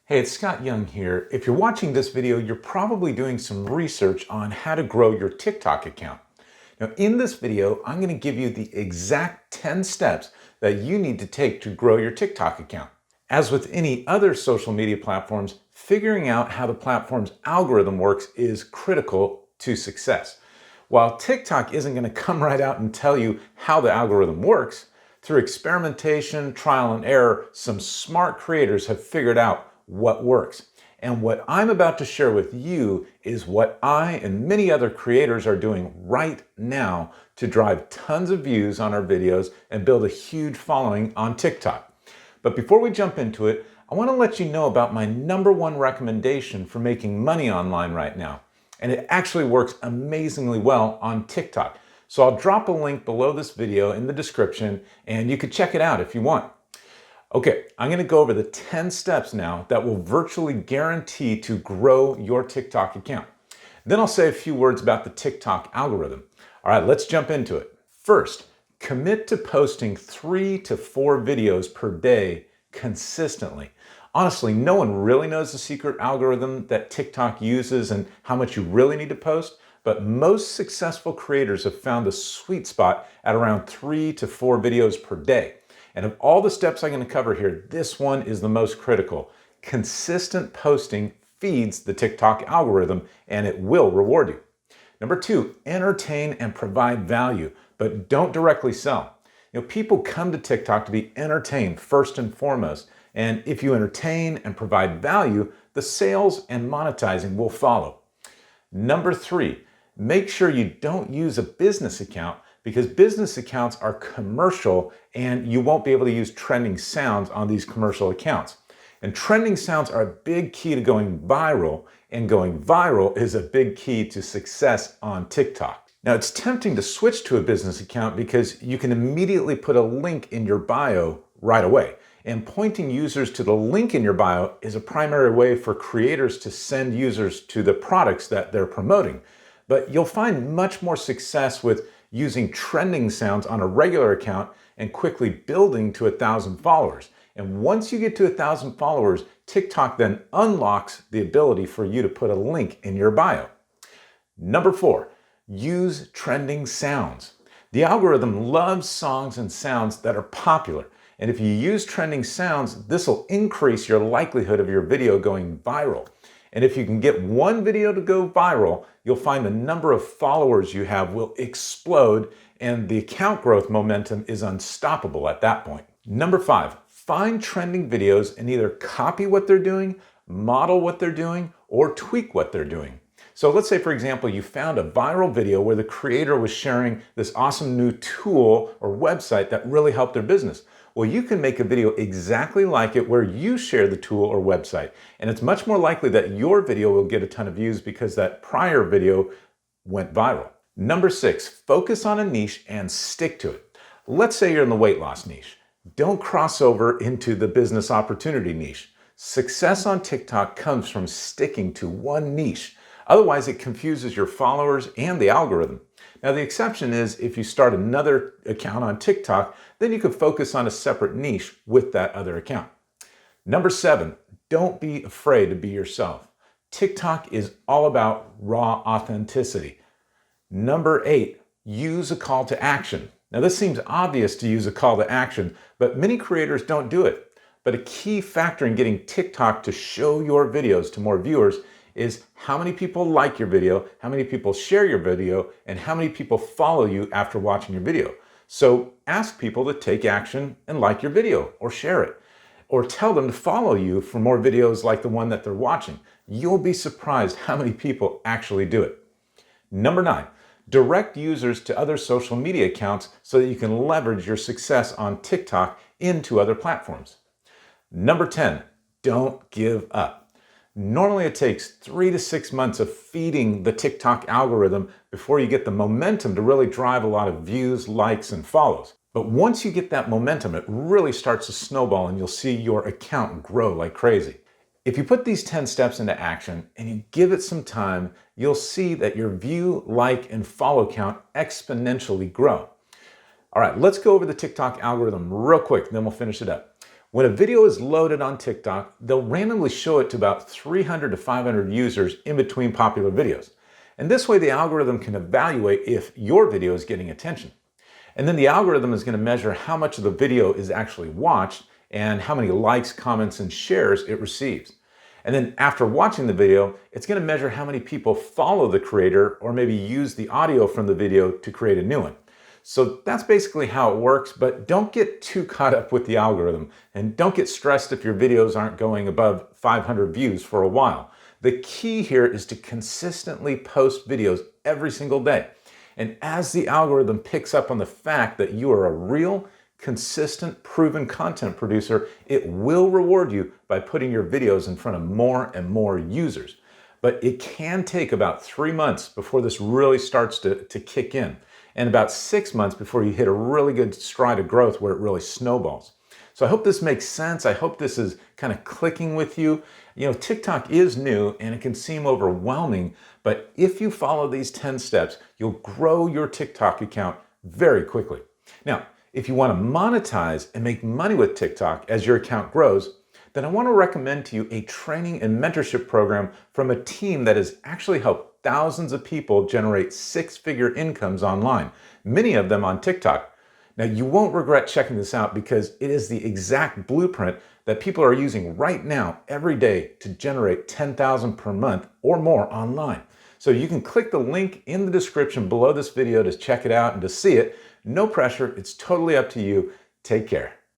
Hey, it's Scott Young here. If you're watching this video, you're probably doing some research on how to grow your TikTok account. Now, in this video, I'm going to give you the exact 10 steps that you need to take to grow your TikTok account. As with any other social media platforms, figuring out how the platform's algorithm works is critical to success. While TikTok isn't going to come right out and tell you how the algorithm works, through experimentation, trial and error, some smart creators have figured out what works. And what I'm about to share with you is what I and many other creators are doing right now to drive tons of views on our videos and build a huge following on TikTok. But before we jump into it, I want to let you know about my #1 recommendation for making money online right now. And it actually works amazingly well on TikTok. So I'll drop a link below this video in the description and you can check it out if you want. Okay, I'm going to go over the 10 steps now that will virtually guarantee to grow your TikTok account. Then I'll say a few words about the TikTok algorithm. All right, let's jump into it. First, commit to posting 3 to 4 videos per day consistently. Honestly, no one really knows the secret algorithm that TikTok uses and how much you really need to post, but most successful creators have found the sweet spot at around 3 to 4 videos per day. And of all the steps I'm going to cover here, this one is the most critical. Consistent posting feeds the TikTok algorithm and it will reward you. Number 2, entertain and provide value, but don't directly sell. People come to TikTok to be entertained first and foremost. And if you entertain and provide value, the sales and monetizing will follow. Number 3, make sure you don't use a business account because business accounts are commercial and you won't be able to use trending sounds on these commercial accounts. And trending sounds are a big key to going viral, and going viral is a big key to success on TikTok. Now, it's tempting to switch to a business account because you can immediately put a link in your bio right away. And pointing users to the link in your bio is a primary way for creators to send users to the products that they're promoting. But you'll find much more success with using trending sounds on a regular account and quickly building to 1,000 followers. And once you get to 1,000 followers, TikTok then unlocks the ability for you to put a link in your bio. Number 4, use trending sounds. The algorithm loves songs and sounds that are popular. And if you use trending sounds, this will increase your likelihood of your video going viral. And if you can get one video to go viral, you'll find the number of followers you have will explode and the account growth momentum is unstoppable at that point. Number 5, find trending videos and either copy what they're doing, model what they're doing, or tweak what they're doing. So let's say, for example, you found a viral video where the creator was sharing this awesome new tool or website that really helped their business. Well, you can make a video exactly like it where you share the tool or website. And it's much more likely that your video will get a ton of views because that prior video went viral. Number 6, focus on a niche and stick to it. Let's say you're in the weight loss niche. Don't cross over into the business opportunity niche. Success on TikTok comes from sticking to one niche. Otherwise, it confuses your followers and the algorithm. Now, the exception is if you start another account on TikTok, then you could focus on a separate niche with that other account. Number 7, don't be afraid to be yourself. TikTok is all about raw authenticity. Number 8, use a call to action. Now, this seems obvious to use a call to action, but many creators don't do it. But a key factor in getting TikTok to show your videos to more viewers is how many people like your video, how many people share your video, and how many people follow you after watching your video. So ask people to take action and like your video or share it, or tell them to follow you for more videos like the one that they're watching. You'll be surprised how many people actually do it. Number 9, direct users to other social media accounts so that you can leverage your success on TikTok into other platforms. Number 10, don't give up. Normally it takes 3 to 6 months of feeding the TikTok algorithm before you get the momentum to really drive a lot of views, likes, and follows. But once you get that momentum, it really starts to snowball and you'll see your account grow like crazy. If you put these 10 steps into action and you give it some time, you'll see that your view, like, and follow count exponentially grow. All right, let's go over the TikTok algorithm real quick, then we'll finish it up. When a video is loaded on TikTok, they'll randomly show it to about 300 to 500 users in between popular videos. And this way the algorithm can evaluate if your video is getting attention. And then the algorithm is going to measure how much of the video is actually watched and how many likes, comments, and shares it receives. And then after watching the video, it's going to measure how many people follow the creator or maybe use the audio from the video to create a new one. So that's basically how it works, but don't get too caught up with the algorithm and don't get stressed if your videos aren't going above 500 views for a while. The key here is to consistently post videos every single day. And as the algorithm picks up on the fact that you are a real, consistent, proven content producer, it will reward you by putting your videos in front of more and more users. But it can take about 3 months before this really starts to kick in, and about 6 months before you hit a really good stride of growth where it really snowballs. So I hope this makes sense. I hope this is kind of clicking with you. You know, TikTok is new and it can seem overwhelming, but if you follow these 10 steps, you'll grow your TikTok account very quickly. Now, if you want to monetize and make money with TikTok as your account grows, then I want to recommend to you a training and mentorship program from a team that has actually helped thousands of people generate six-figure incomes online, many of them on TikTok. Now, you won't regret checking this out because it is the exact blueprint that people are using right now every day to generate $10,000 per month or more online. So you can click the link in the description below this video to check it out and to see it. No pressure, it's totally up to you. Take care.